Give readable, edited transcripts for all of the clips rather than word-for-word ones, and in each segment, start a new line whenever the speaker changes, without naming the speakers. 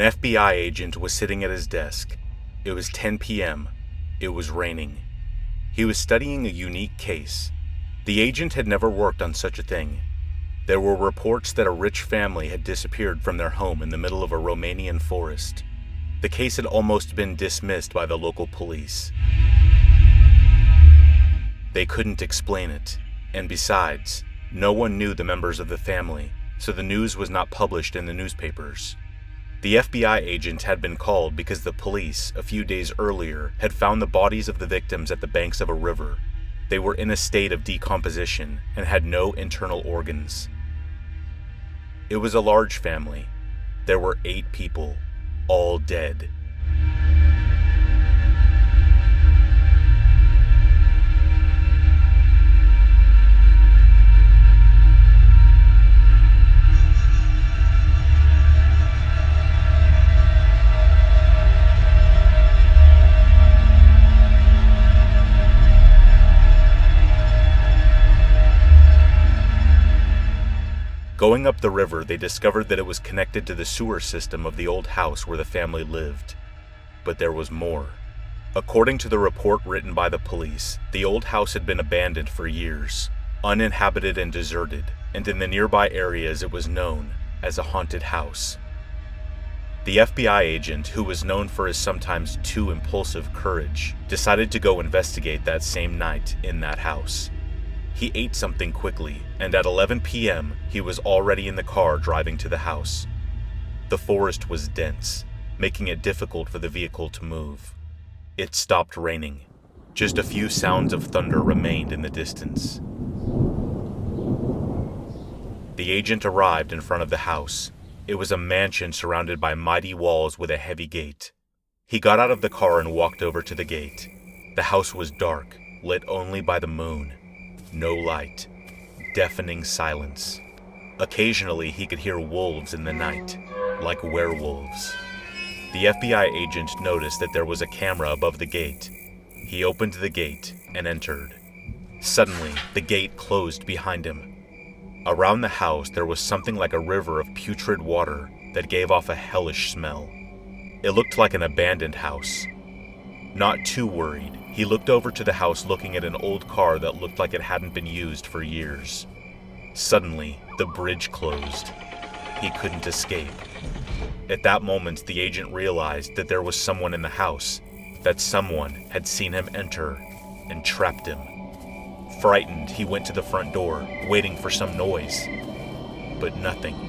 An FBI agent was sitting at his desk. It was 10 p.m. It was raining. He was studying a unique case. The agent had never worked on such a thing. There were reports that a rich family had disappeared from their home in the middle of a Romanian forest. The case had almost been dismissed by the local police. They couldn't explain it, and besides, no one knew the members of the family, so the news was not published in the newspapers. The FBI agent had been called because the police, a few days earlier, had found the bodies of the victims at the banks of a river. They were in a state of decomposition and had no internal organs. It was a large family. There were 8 people, all dead. Going up the river, they discovered that it was connected to the sewer system of the old house where the family lived. But there was more. According to the report written by the police, the old house had been abandoned for years, uninhabited and deserted, and in the nearby areas it was known as a haunted house. The FBI agent, who was known for his sometimes too impulsive courage, decided to go investigate that same night in that house. He ate something quickly, and at 11 p.m., he was already in the car driving to the house. The forest was dense, making it difficult for the vehicle to move. It stopped raining. Just a few sounds of thunder remained in the distance. The agent arrived in front of the house. It was a mansion surrounded by mighty walls with a heavy gate. He got out of the car and walked over to the gate. The house was dark, lit only by the moon. No light. Deafening silence. Occasionally, he could hear wolves in the night, like werewolves. The FBI agent noticed that there was a camera above the gate. He opened the gate and entered. Suddenly, the gate closed behind him. Around the house, there was something like a river of putrid water that gave off a hellish smell. It looked like an abandoned house. Not too worried, he looked over to the house looking at an old car that looked like it hadn't been used for years. Suddenly, the bridge closed. He couldn't escape. At that moment, the agent realized that there was someone in the house, that someone had seen him enter and trapped him. Frightened, he went to the front door, waiting for some noise, but nothing.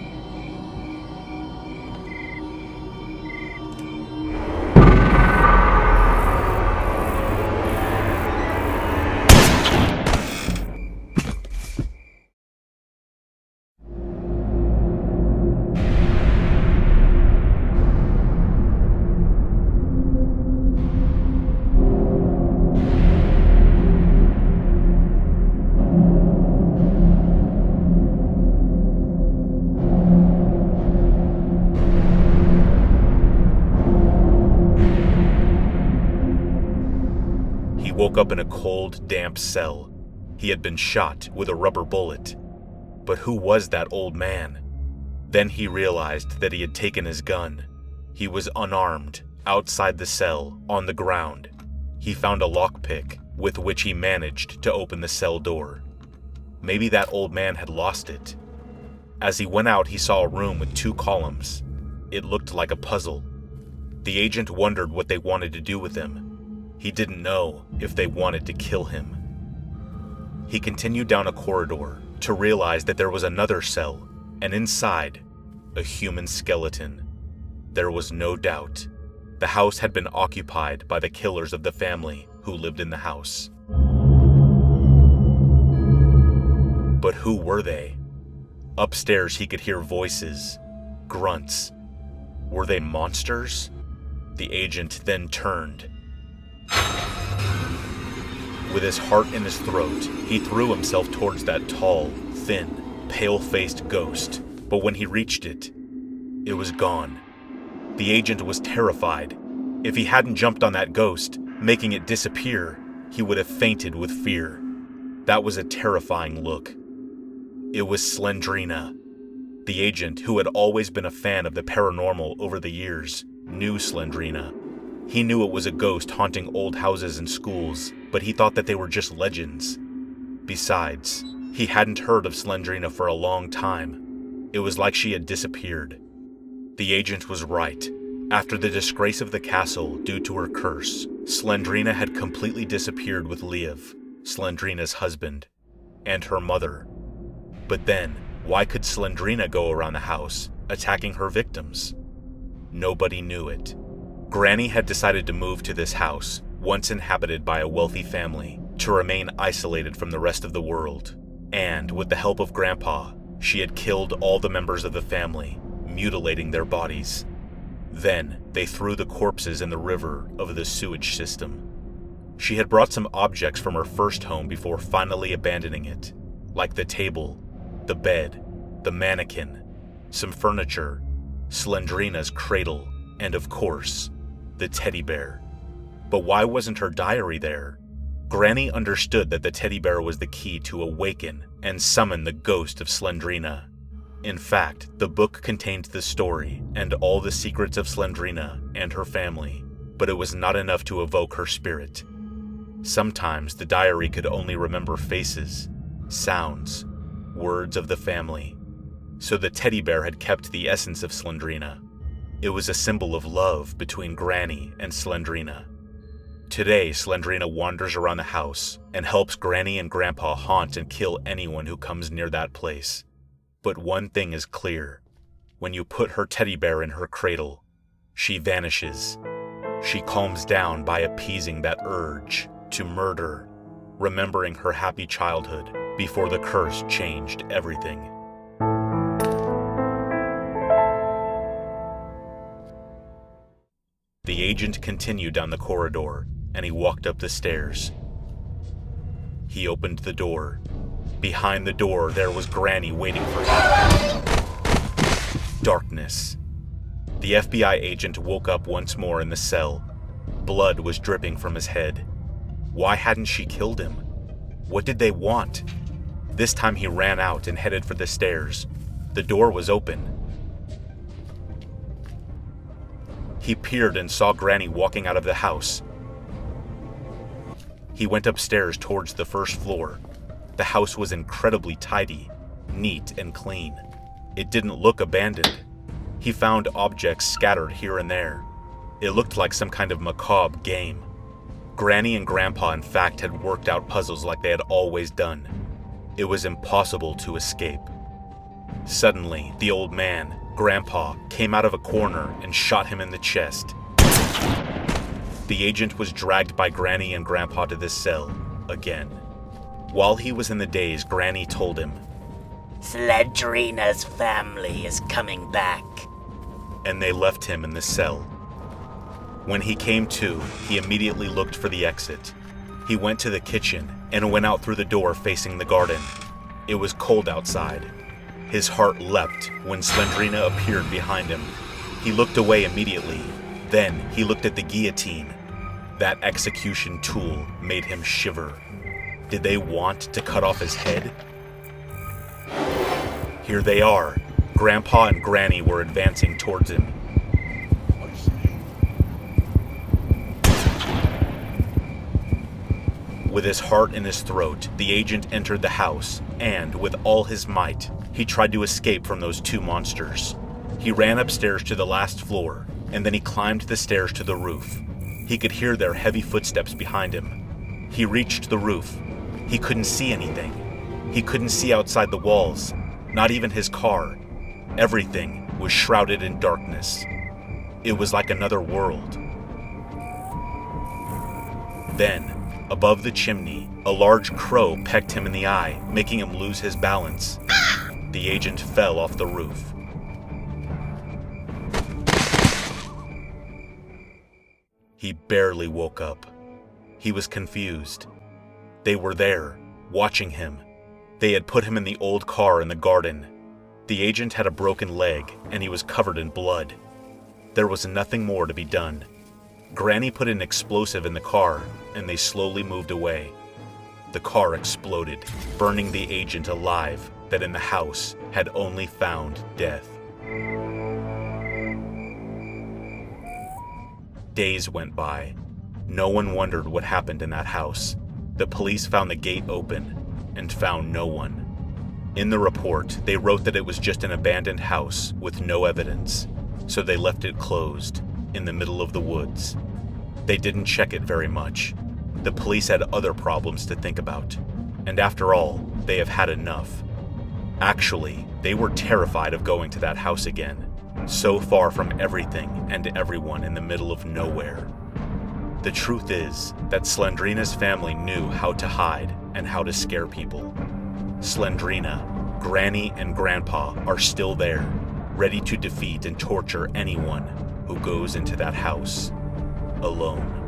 Woke up in a cold, damp cell. He had been shot with a rubber bullet. But who was that old man? Then he realized that he had taken his gun. He was unarmed, outside the cell, on the ground. He found a lockpick, with which he managed to open the cell door. Maybe that old man had lost it. As he went out, he saw a room with 2 columns. It looked like a puzzle. The agent wondered what they wanted to do with him. He didn't know if they wanted to kill him. He continued down a corridor to realize that there was another cell, and inside, a human skeleton. There was no doubt. The house had been occupied by the killers of the family who lived in the house. But who were they? Upstairs, he could hear voices, grunts. Were they monsters? The agent then turned. With his heart in his throat, he threw himself towards that tall, thin, pale-faced ghost. But when he reached it, it was gone. The agent was terrified. If he hadn't jumped on that ghost, making it disappear, he would have fainted with fear. That was a terrifying look. It was Slendrina. The agent, who had always been a fan of the paranormal over the years, knew Slendrina. He knew it was a ghost haunting old houses and schools, but he thought that they were just legends. Besides, he hadn't heard of Slendrina for a long time. It was like she had disappeared. The agent was right. After the disgrace of the castle due to her curse, Slendrina had completely disappeared with Liev, Slendrina's husband, and her mother. But then, why could Slendrina go around the house, attacking her victims? Nobody knew it. Granny had decided to move to this house, once inhabited by a wealthy family, to remain isolated from the rest of the world. And, with the help of Grandpa, she had killed all the members of the family, mutilating their bodies. Then, they threw the corpses in the river of the sewage system. She had brought some objects from her first home before finally abandoning it, like the table, the bed, the mannequin, some furniture, Slendrina's cradle, and of course, the teddy bear. But why wasn't her diary there? Granny understood that the teddy bear was the key to awaken and summon the ghost of Slendrina. In fact, the book contained the story and all the secrets of Slendrina and her family, but it was not enough to evoke her spirit. Sometimes the diary could only remember faces, sounds, words of the family. So the teddy bear had kept the essence of Slendrina. It was a symbol of love between Granny and Slendrina. Today, Slendrina wanders around the house and helps Granny and Grandpa haunt and kill anyone who comes near that place. But one thing is clear. When you put her teddy bear in her cradle, she vanishes. She calms down by appeasing that urge to murder, remembering her happy childhood before the curse changed everything. The agent continued down the corridor, and he walked up the stairs. He opened the door. Behind the door, there was Granny waiting for him. Darkness. The FBI agent woke up once more in the cell. Blood was dripping from his head. Why hadn't she killed him? What did they want? This time he ran out and headed for the stairs. The door was open. He peered and saw Granny walking out of the house. He went upstairs towards the first floor. The house was incredibly tidy, neat and clean. It didn't look abandoned. He found objects scattered here and there. It looked like some kind of macabre game. Granny and Grandpa, in fact, had worked out puzzles like they had always done. It was impossible to escape. Suddenly, the old man, Grandpa, came out of a corner and shot him in the chest. The agent was dragged by Granny and Grandpa to this cell, again. While he was in the daze, Granny told him,
"Slendrina's family is coming back."
And they left him in the cell. When he came to, he immediately looked for the exit. He went to the kitchen and went out through the door facing the garden. It was cold outside. His heart leapt when Slendrina appeared behind him. He looked away immediately. Then he looked at the guillotine. That execution tool made him shiver. Did they want to cut off his head? Here they are. Grandpa and Granny were advancing towards him. With his heart in his throat, the agent entered the house, and, with all his might, he tried to escape from those two monsters. He ran upstairs to the last floor, and then he climbed the stairs to the roof. He could hear their heavy footsteps behind him. He reached the roof. He couldn't see anything. He couldn't see outside the walls, not even his car. Everything was shrouded in darkness. It was like another world. Then, above the chimney, a large crow pecked him in the eye, making him lose his balance. The agent fell off the roof. He barely woke up. He was confused. They were there, watching him. They had put him in the old car in the garden. The agent had a broken leg, and he was covered in blood. There was nothing more to be done. Granny put an explosive in the car, and they slowly moved away. The car exploded, burning the agent alive, that in the house had only found death. Days went by. No one wondered what happened in that house. The police found the gate open and found no one. In the report, they wrote that it was just an abandoned house with no evidence, so they left it closed in the middle of the woods. They didn't check it very much. The police had other problems to think about, and after all, they have had enough. Actually, they were terrified of going to that house again, so far from everything and everyone in the middle of nowhere. The truth is that Slendrina's family knew how to hide and how to scare people. Slendrina, Granny, and Grandpa are still there, ready to defeat and torture anyone who goes into that house alone.